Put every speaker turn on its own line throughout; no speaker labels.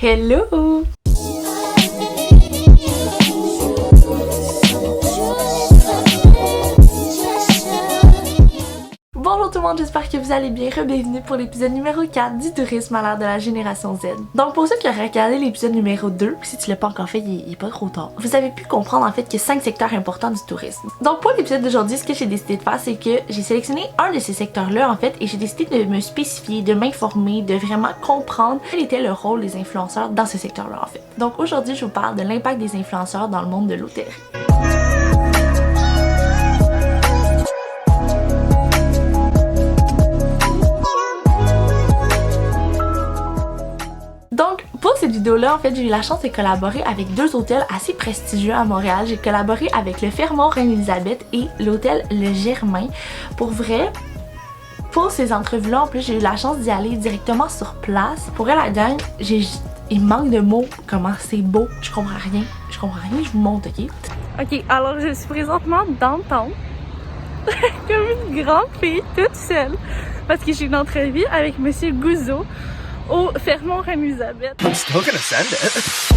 Hello! Bonjour tout le monde, j'espère que vous allez bien. Bienvenue pour l'épisode numéro 4 du tourisme à l'ère de la génération Z. Donc pour ceux qui auraient regardé l'épisode numéro 2, si tu l'as pas encore fait, il est pas trop tard, vous avez pu comprendre en fait qu'il y a 5 secteurs importants du tourisme. Donc pour l'épisode d'aujourd'hui, ce que j'ai décidé de faire, c'est que j'ai sélectionné un de ces secteurs-là en fait et j'ai décidé de me spécifier, de m'informer, de vraiment comprendre quel était le rôle des influenceurs dans ce secteur-là en fait. Donc aujourd'hui, je vous parle de l'impact des influenceurs dans le monde de l'hôtellerie. Donc, pour cette vidéo-là, en fait, j'ai eu la chance de collaborer avec deux hôtels assez prestigieux à Montréal. J'ai collaboré avec le Fairmont Reine-Élisabeth et l'hôtel Le Germain. Pour vrai, pour ces entrevues-là, en plus, j'ai eu la chance d'y aller directement sur place. Pour vrai, la gang, il manque de mots, comment c'est beau. Je comprends rien, je vous montre, ok? Ok, alors je suis présentement downtown, comme une grande fille, toute seule, parce que j'ai une entrevue avec Monsieur Gouzeau au Fairmont Reine-Élisabeth.
I'm still gonna send it.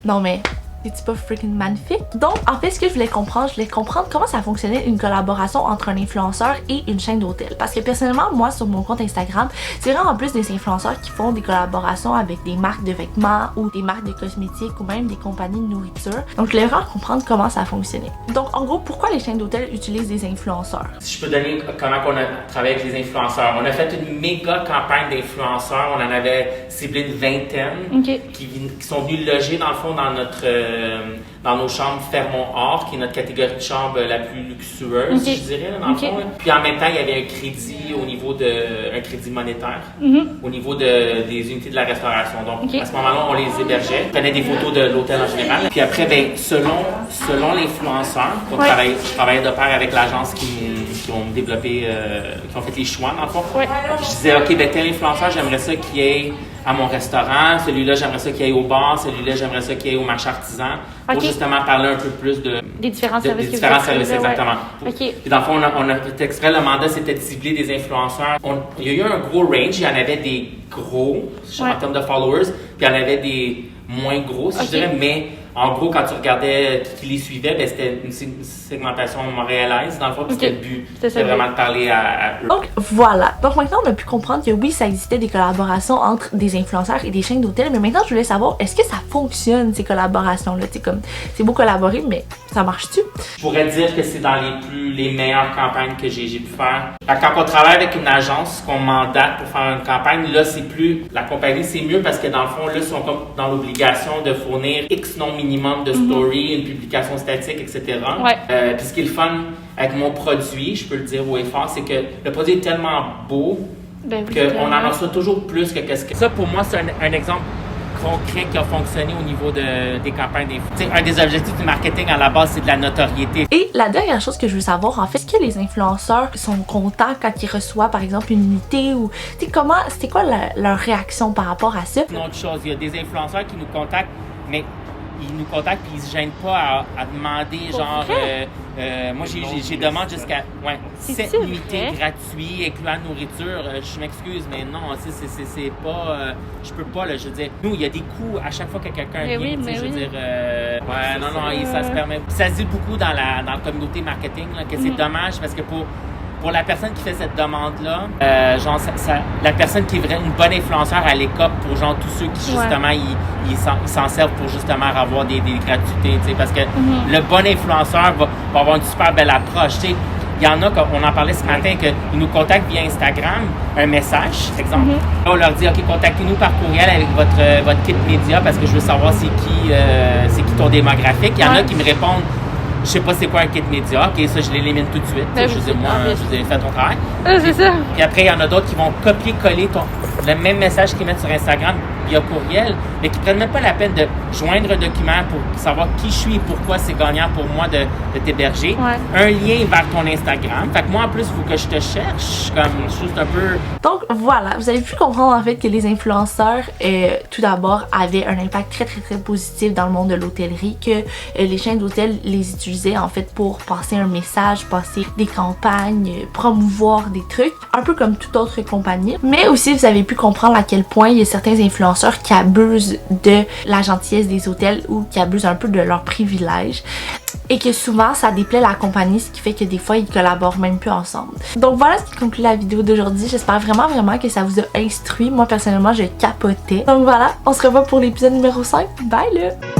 Non mais, c'est-tu pas freaking magnifique? Donc, en fait, ce que je voulais comprendre comment ça fonctionnait une collaboration entre un influenceur et une chaîne d'hôtel. Parce que personnellement, moi, sur mon compte Instagram, c'est vraiment en plus des influenceurs qui font des collaborations avec des marques de vêtements ou des marques de cosmétiques ou même des compagnies de nourriture. Donc, je voulais vraiment comprendre comment ça fonctionnait. Donc, en gros, pourquoi les chaînes d'hôtel utilisent des influenceurs?
Si je peux donner comment on a travaillé avec les influenceurs. On a fait une méga campagne d'influenceurs. On en avait ciblé une vingtaine qui sont venus loger dans le fond dans nos chambres Fairmont-Or, qui est notre catégorie de chambre la plus luxueuse, je dirais, là, dans le fond. Là. Puis en même temps, il y avait un crédit au niveau un crédit monétaire, au niveau des unités de la restauration. Donc, à ce moment-là, on les hébergeait. On prenait des photos de l'hôtel en général. Puis après, selon l'influenceur, je travaillais de pair avec l'agence qui ont développé, qui ont fait les choix, dans le fond. Je disais, OK, tel influenceur, j'aimerais ça qu'il y ait à mon restaurant, celui-là j'aimerais ça qu'il y ait au bar, celui-là j'aimerais ça qu'il y ait au marché artisan, pour justement parler un peu plus des différents services. Des différents services, exactement. Puis dans le fond, on a fait exprès, le mandat c'était de cibler des influenceurs. Il y a eu un gros range, il y en avait des gros, en termes de followers, puis il y en avait des moins gros, si je dirais, mais en gros, quand tu regardais qui les suivait, c'était une segmentation montréalaise, dans le fond, puis c'était le but. C'était vraiment de parler à eux.
Donc, voilà. Donc, maintenant, on a pu comprendre que oui, ça existait des collaborations entre des influenceurs et des chaînes d'hôtels, mais maintenant, je voulais savoir, est-ce que ça fonctionne, ces collaborations-là? C'est beau collaborer, mais ça marche-tu?
Je pourrais dire que c'est dans les meilleures campagnes que j'ai pu faire. Quand on travaille avec une agence qu'on mandate pour faire une campagne, là, c'est plus... La compagnie, c'est mieux parce que dans le fond, là, ils sont comme dans l'obligation de fournir X nombre minimum de story, une publication statique, etc. Puis ce qui est le fun avec mon produit, je peux le dire haut et fort, c'est que le produit est tellement beau qu'on en reçoit toujours plus que qu'est-ce que... Ça, pour moi, c'est un exemple concret qui a fonctionné au niveau des campagnes d'influence. Un des objectifs du marketing à la base, c'est de la notoriété.
Et la dernière chose que je veux savoir, en fait, est-ce que les influenceurs sont contents quand ils reçoient, par exemple, une unité ou... C'était quoi leur réaction par rapport à ça?
Une autre chose, il y a des influenceurs qui nous contactent, mais ils nous contactent puis ils se gênent pas à demander genre moi j'ai demandé jusqu'à 7 nuitées gratuites incluant nourriture. Je m'excuse mais non, c'est pas je peux pas là, je veux dire, nous il y a des coûts à chaque fois que quelqu'un vient, je veux dire ça se permet. Puis ça se dit beaucoup dans la communauté marketing là, que c'est dommage parce que pour la personne qui fait cette demande-là, la personne qui est vraiment une bonne influenceur, elle écope pour genre tous ceux qui justement ils s'en servent pour justement avoir des gratuités, tu sais, parce que le bon influenceur va avoir une super belle approche, tu sais. Il y en a, on en parlait ce matin, qu'ils nous contactent via Instagram, un message, exemple. Là, on leur dit, OK, contactez-nous par courriel avec votre kit média parce que je veux savoir c'est qui ton démographique. Il y en a qui me répondent, je sais pas c'est quoi un kit média, ok, ça je l'élimine tout de suite. Je dis, moi, je dis, fais ton travail.
C'est ça.
Puis après, il y en a d'autres qui vont copier-coller le même message qu'ils mettent sur Instagram, via courriel, mais qui prennent même pas la peine de joindre un document pour savoir qui je suis et pourquoi c'est gagnant pour moi de t'héberger. Un lien vers ton Instagram. Fait que moi, en plus, il faut que je te cherche, comme juste un peu...
Donc voilà, vous avez pu comprendre en fait que les influenceurs, tout d'abord, avaient un impact très positif dans le monde de l'hôtellerie, que les chaînes d'hôtels les utilisaient en fait pour passer un message, passer des campagnes, promouvoir des trucs, un peu comme toute autre compagnie. Mais aussi, vous avez pu comprendre à quel point il y a certains influenceurs qui abusent de la gentillesse des hôtels ou qui abusent un peu de leurs privilèges. Et que souvent ça déplaît la compagnie, ce qui fait que des fois ils collaborent même plus ensemble. Donc voilà ce qui conclut la vidéo d'aujourd'hui. J'espère vraiment que ça vous a instruit. Moi personnellement je capotais. Donc voilà, on se revoit pour l'épisode numéro 5. Bye là!